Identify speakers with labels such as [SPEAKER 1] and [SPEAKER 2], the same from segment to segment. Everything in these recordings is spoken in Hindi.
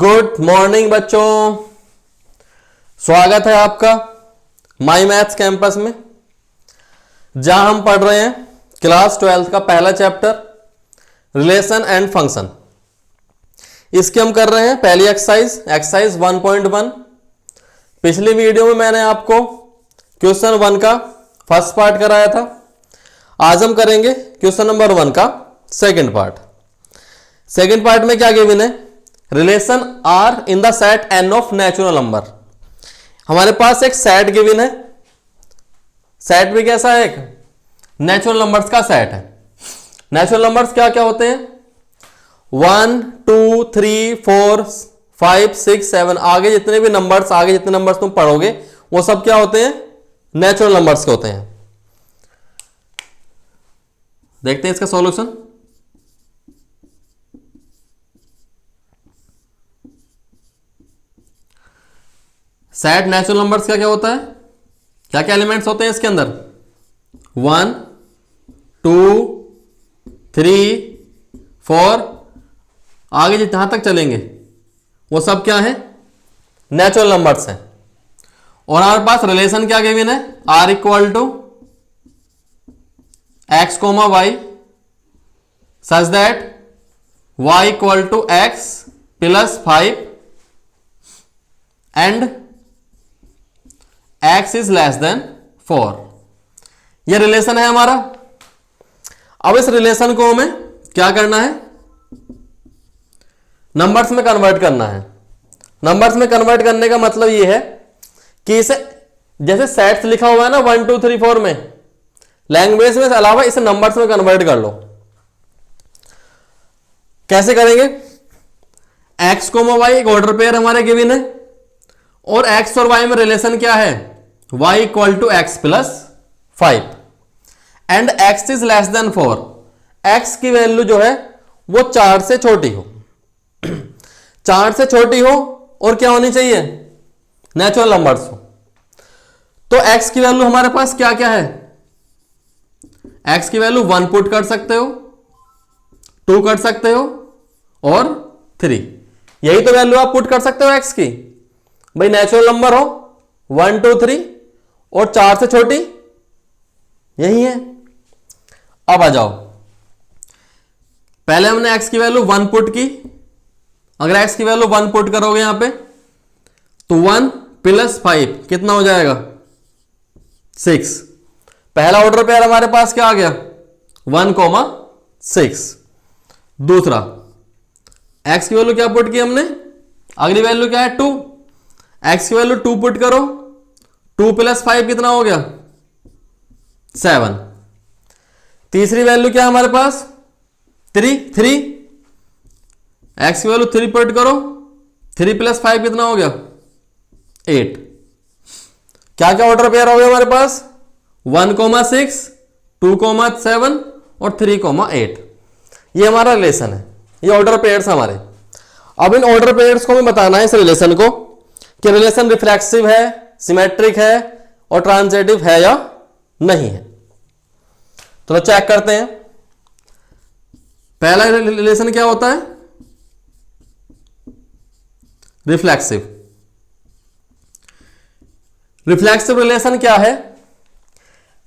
[SPEAKER 1] गुड मॉर्निंग बच्चों, स्वागत है आपका माई मैथ्स कैंपस में, जहां हम पढ़ रहे हैं क्लास 12 का पहला चैप्टर रिलेशन एंड फंक्शन। इसके हम कर रहे हैं पहली एक्सरसाइज 1.1। पिछली वीडियो में मैंने आपको क्वेश्चन 1 का फर्स्ट पार्ट कराया था। आज हम करेंगे क्वेश्चन नंबर 1 का सेकंड पार्ट। सेकंड पार्ट में क्या गिवन है? Relation R in the set N of natural number. हमारे पास एक सेट गिवन है। सेट भी कैसा है? एक नेचुरल नंबर्स का सेट है। नेचुरल नंबर्स क्या क्या होते हैं? 1 2 3 4 5 6 7 आगे जितने भी नंबर्स, आगे जितने नंबर्स तुम पढ़ोगे वो सब क्या होते हैं? नेचुरल नंबर्स के होते हैं। देखते हैं इसका सॉल्यूशन। सेट नेचुरल नंबर्स क्या क्या होता है? क्या क्या एलिमेंट्स होते हैं इसके अंदर? 1 2 3 4 आगे जहां तक चलेंगे वो सब क्या है? नेचुरल नंबर्स हैं। और हमारे पास रिलेशन क्या गिवन है? R equal to x comma y such that y equal to x plus 5 and x is less than 4। यह रिलेशन है हमारा। अब इस रिलेशन को हमें क्या करना है? नंबर्स में कन्वर्ट करना है। नंबर्स में कन्वर्ट करने का मतलब यह है कि इसे जैसे सेट्स लिखा हुआ है ना 1 2 3 4 में, लैंग्वेज में अलावा इसे नंबर्स में कन्वर्ट कर लो। कैसे करेंगे? x कोमा y एक ऑर्डर पेयर हमारे गिवन है और x और y में रिलेशन क्या है? y equal to x plus 5 and x is less than 4। x की वैल्यू जो है वो 4 से छोटी हो। 4 से छोटी हो और क्या होनी चाहिए? नेचुरल नंबर्स हो। तो x की वैल्यू हमारे पास क्या क्या है? x की वैल्यू 1 पुट कर सकते हो, 2 कर सकते हो और 3। यही तो वैल्यू आप पुट कर सकते हो x की। भाई नेचुरल नंबर हो 1 2 3 और 4 से छोटी यही है। अब आ जाओ, पहले हमने x की वैल्यू 1 पुट की। अगर x की वैल्यू 1 पुट करोगे यहां पे तो 1 प्लस 5 कितना हो जाएगा? 6। पहला ऑर्डर पेयर हमारे पास क्या आ गया? 1,6। दूसरा x की वैल्यू क्या पुट की हमने? अगली वैल्यू क्या है? 2। x की वैल्यू 2 पुट करो, 2 प्लस 5 कितना हो गया? 7। तीसरी वैल्यू क्या है हमारे पास? 3। x की वैल्यू 3 पुट करो, 3 प्लस 5 कितना हो गया? 8। क्या क्या ऑर्डर पेयर हो गया हमारे पास? 1,6 2,7 और 3,8। ये हमारा रिलेशन है। ये ऑर्डर पेयर्स हमारे। अब इन ऑर्डर पेयर्स को हमें बताना है, इस रिलेशन को, कि रिलेशन रिफ्लेक्सिव है, सिमेट्रिक है और ट्रांजिटिव है या नहीं है। तो चेक करते हैं। पहला रिलेशन क्या होता है? रिफ्लेक्सिव। रिफ्लेक्सिव रिलेशन क्या है?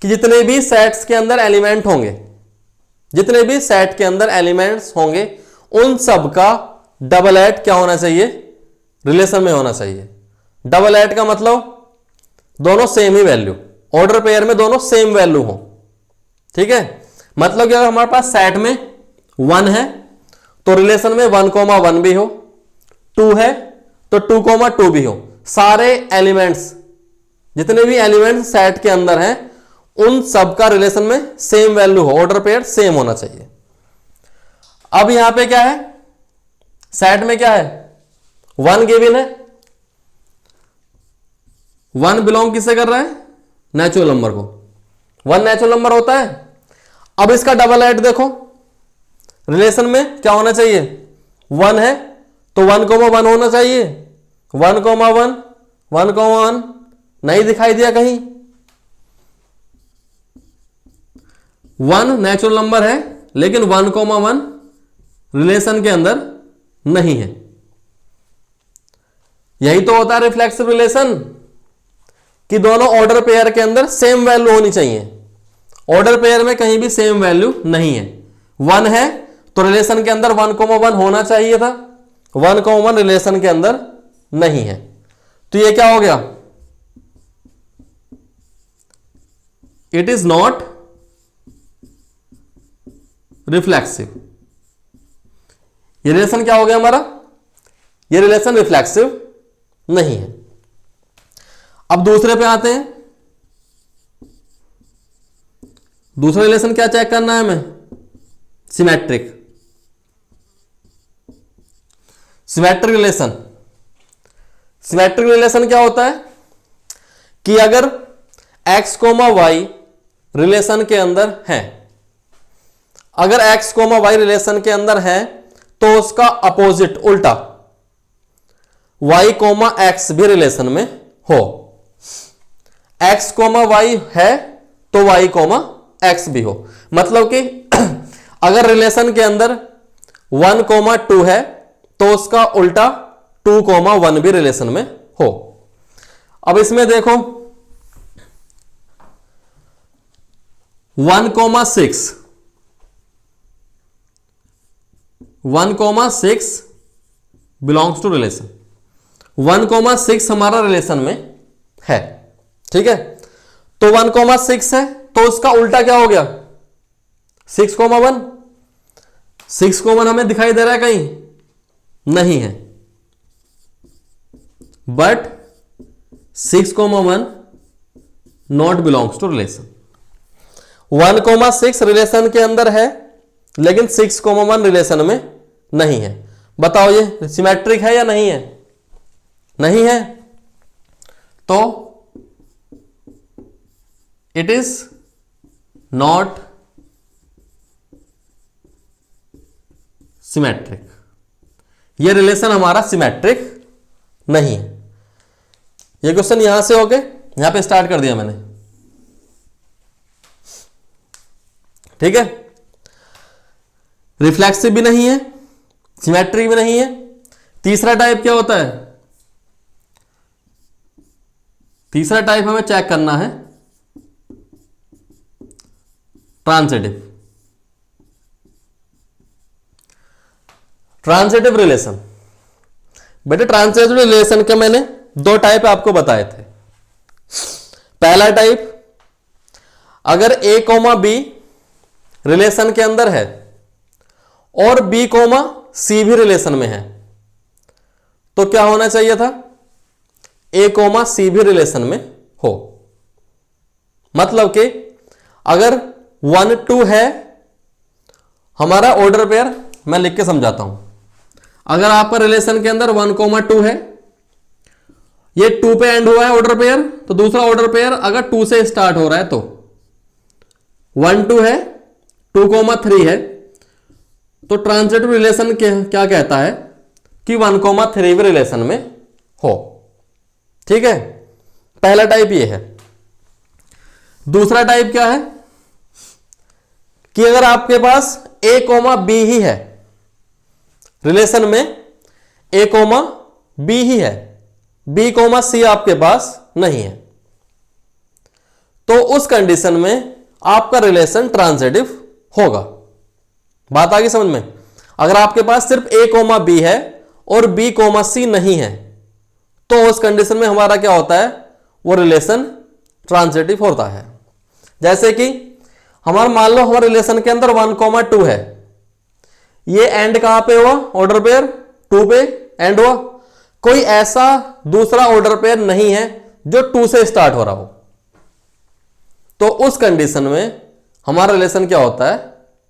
[SPEAKER 1] कि जितने भी सेट्स के अंदर एलिमेंट होंगे, जितने भी सेट के अंदर एलिमेंट्स होंगे उन सब का डबल एट क्या होना चाहिए? रिलेशन में होना चाहिए। डबल एट का मतलब दोनों सेम ही वैल्यू, ऑर्डर पेयर में दोनों सेम वैल्यू हो। ठीक है, मतलब कि अगर हमारे पास सेट में 1 है तो रिलेशन में 1,1 भी हो, 2 है तो 2,2 भी हो। सारे एलिमेंट्स, जितने भी एलिमेंट्स सेट के अंदर हैं उन सब का रिलेशन में सेम वैल्यू हो, ऑर्डर पेयर सेम होना चाहिए। अब यहां पे क्या है? सेट में क्या है? 1 गिवन है। 1 बिलोंग किससे कर रहा है? नेचुरल नंबर को। 1 नेचुरल नंबर होता है। अब इसका डबल एड देखो, रिलेशन में क्या होना चाहिए? 1 है तो 1,1 होना चाहिए। 1,1 1,1 नहीं दिखाई दिया कहीं। 1 नेचुरल नंबर है लेकिन 1,1 रिलेशन के अंदर नहीं है। यही तो होता है रिफ्लेक्सिव रिलेशन, कि दोनों ऑर्डर पेयर के अंदर सेम वैल्यू होनी चाहिए। ऑर्डर पेयर में कहीं भी सेम वैल्यू नहीं है। 1 है तो रिलेशन के अंदर 1,1 होना चाहिए था, 1,1 रिलेशन के अंदर नहीं है, तो ये क्या हो गया, इट इज नॉट रिफ्लेक्सिव। ये रिलेशन क्या हो गया हमारा, ये रिलेशन रिफ्लेक्सिव नहीं है। अब दूसरे पे आते हैं। दूसरा रिलेशन क्या चेक करना है हमें, symmetric. Symmetric relation, symmetric relation क्या होता है कि अगर x, y रिलेशन के अंदर है, अगर x, y रिलेशन के अंदर है तो उसका अपोजिट उल्टा y, x भी रिलेशन में हो। x, y है तो y, x भी हो। मतलब कि अगर रिलेशन के अंदर 1, 2 है तो उसका उल्टा 2, 1 भी रिलेशन में हो। अब इसमें देखो 1,6 बिलोंग्स टू रिलेशन, 1,6 हमारा रिलेशन में है, ठीक है। तो 1,6 है तो उसका उल्टा क्या हो गया, 6,1। 6,1 हमें दिखाई दे रहा है कहीं, नहीं है, but 6,1 not belongs to relation. 1,6 relation के अंदर है लेकिन 6,1 रिलेशन में नहीं है। बताओ ये सिमेट्रिक है या नहीं है, नहीं है, तो इट इज नॉट सिमेट्रिक। ये रिलेशन हमारा सिमेट्रिक नहीं है। ये क्वेश्चन यहां से होके यहां पे स्टार्ट कर दिया मैंने, ठीक है। रिफ्लेक्सिव भी नहीं है, सिमेट्रिक भी नहीं है। तीसरा टाइप क्या होता है, तीसरा टाइप हमें चेक करना है ट्रांजिटिव। ट्रांजिटिव रिलेशन, बेटे ट्रांजिटिव रिलेशन के मैंने 2 टाइप आपको बताए थे। पहला टाइप, अगर a, b रिलेशन के अंदर है और b, c भी रिलेशन में है तो क्या होना चाहिए था, a, c भी रिलेशन में हो। मतलब कि अगर 1, 2 है हमारा ऑर्डर पेयर, मैं लिख के समझाता हूं। अगर आपका रिलेशन के अंदर 1, 2 है, ये 2 पे एंड हुआ है ऑर्डर पेयर, तो दूसरा ऑर्डर पेयर अगर 2 से स्टार्ट हो रहा है तो 1, 2 है, 2, 3 है, तो ट्रांजिटिव रिलेशन क्या कहता है कि 1, 3 भी रिलेशन में हो, ठीक है। पहला टाइप ये है। दूसरा टाइप क्या है कि अगर आपके पास a, b ही है रिलेशन में, a, b ही है, b, c आपके पास नहीं है, तो उस कंडीशन में आपका रिलेशन ट्रांजिटिव होगा। बात आ गई समझ में। अगर आपके पास सिर्फ a, b है और b, c नहीं है तो उस कंडीशन में हमारा क्या होता है, वो रिलेशन ट्रांजिटिव होता है। जैसे कि हमारा मान लो हमारे रिलेशन के अंदर 1, 2 है, ये एंड कहां पे हुआ, ऑर्डर पेयर 2 पे एंड हुआ। कोई ऐसा दूसरा ऑर्डर पेयर नहीं है जो 2 से स्टार्ट हो रहा हो, तो उस कंडीशन में हमारा रिलेशन क्या होता है,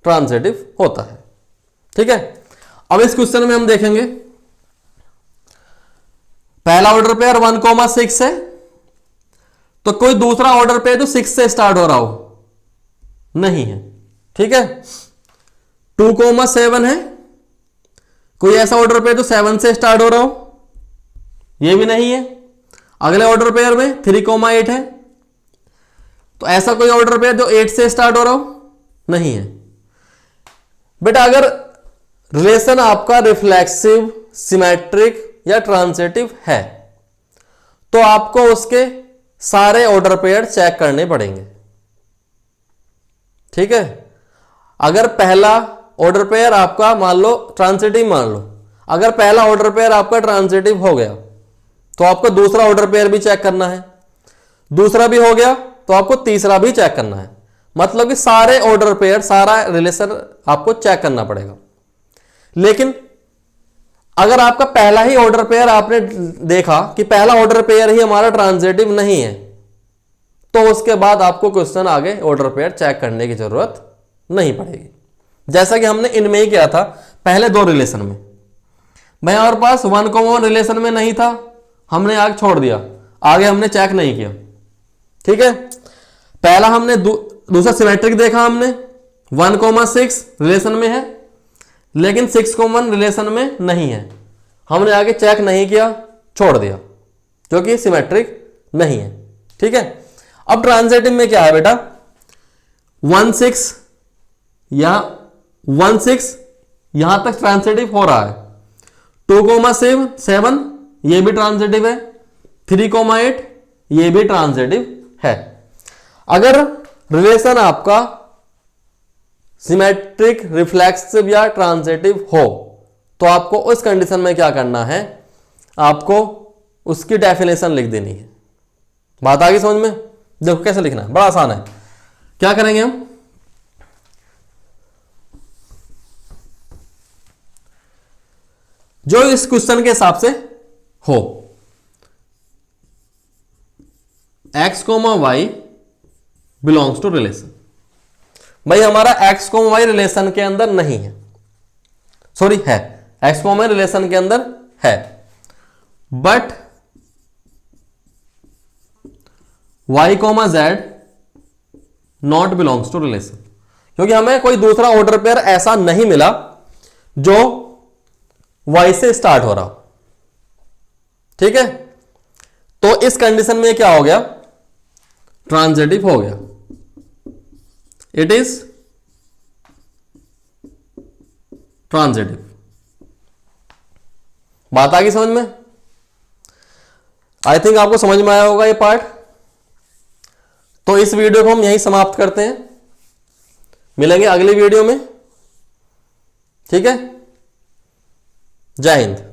[SPEAKER 1] ट्रांजिटिव होता है, ठीक है। अब इस क्वेश्चन में हम देखेंगे पहला ऑर्डर पेयर 1, 6 है, तो कोई दूसरा ऑर्डर पेयर जो 6 से स्टार्ट हो रहा हो नहीं है, ठीक है। 2, 7 है, कोई ऐसा ऑर्डर पेयर जो 7 से स्टार्ट हो रहा हो, ये भी नहीं है। अगले ऑर्डर पेयर में 3, 8 है, तो ऐसा कोई ऑर्डर पेयर जो 8 से स्टार्ट हो रहा हो नहीं है। बेटा अगर रिलेशन आपका रिफ्लेक्सिव, सिमेट्रिक या ट्रांजिटिव है तो आपको उसके सारे ऑर्डर पेयर चेक करने पड़ेंगे। ठीक है, अगर पहला ऑर्डर पेयर आपका मान लो ट्रांजिटिव, मान लो अगर पहला ऑर्डर पेयर आपका ट्रांजिटिव हो गया तो आपको दूसरा ऑर्डर पेयर भी चेक करना है, दूसरा भी हो गया तो आपको तीसरा भी चेक करना है। मतलब कि सारे ऑर्डर पेयर, सारा रिलेशन आपको चेक करना पड़ेगा। लेकिन अगर आपका पहला ही ऑर्डर पेयर आपने देखा कि पहला ऑर्डर पेयर ही हमारा ट्रांजिटिव नहीं है, तो उसके बाद आपको क्वेश्चन आगे ऑर्डर पेयर चेक करने की जरूरत नहीं पड़ेगी। जैसा कि हमने इनमें ही किया था पहले दो रिलेशन में। भाई हमारे पास 1,1 रिलेशन में नहीं था, हमने आगे छोड़ दिया, आगे हमने चेक नहीं किया। ठीक है, पहला हमने दूसरा सिमेट्रिक देखा, हमने 1,6 रिलेशन में है लेकिन 6,1 रिलेशन में नहीं है, हमने आगे चेक नहीं किया, छोड़ दिया, जो कि सिमेट्रिक नहीं है। ठीक है, अब ट्रांजिटिव में क्या है बेटा, 1,6 या 1,6 यहां तक ट्रांजिटिव हो रहा है, 2,7 ये भी ट्रांजिटिव है, 3,8 ये भी ट्रांजिटिव है। अगर रिलेशन आपका सिमेट्रिक, रिफ्लेक्सिव या ट्रांजिटिव हो तो आपको उस कंडीशन में क्या करना है, आपको उसकी डेफिनेशन लिख देनी है। बात आ गई समझ में? देखो कैसे लिखना है, बड़ा आसान है। क्या करेंगे हम, जो इस क्वेश्चन के हिसाब से हो, x, y belongs to relation. भाई हमारा x, y रिलेशन के अंदर नहीं है, सॉरी है, x, y रिलेशन के अंदर है, but y, z not belongs to relation, क्योंकि हमें कोई दूसरा ऑर्डर पेयर ऐसा नहीं मिला जो y से स्टार्ट हो रहा। ठीक है, तो इस कंडीशन में क्या हो गया, ट्रांजिटिव हो गया, इट इज ट्रांजिटिव। बात आ गई समझ में? आई थिंक आपको समझ में आया होगा ये पार्ट। तो इस वीडियो को हम यहीं समाप्त करते हैं, मिलेंगे अगली वीडियो में। ठीक है, जय हिंद।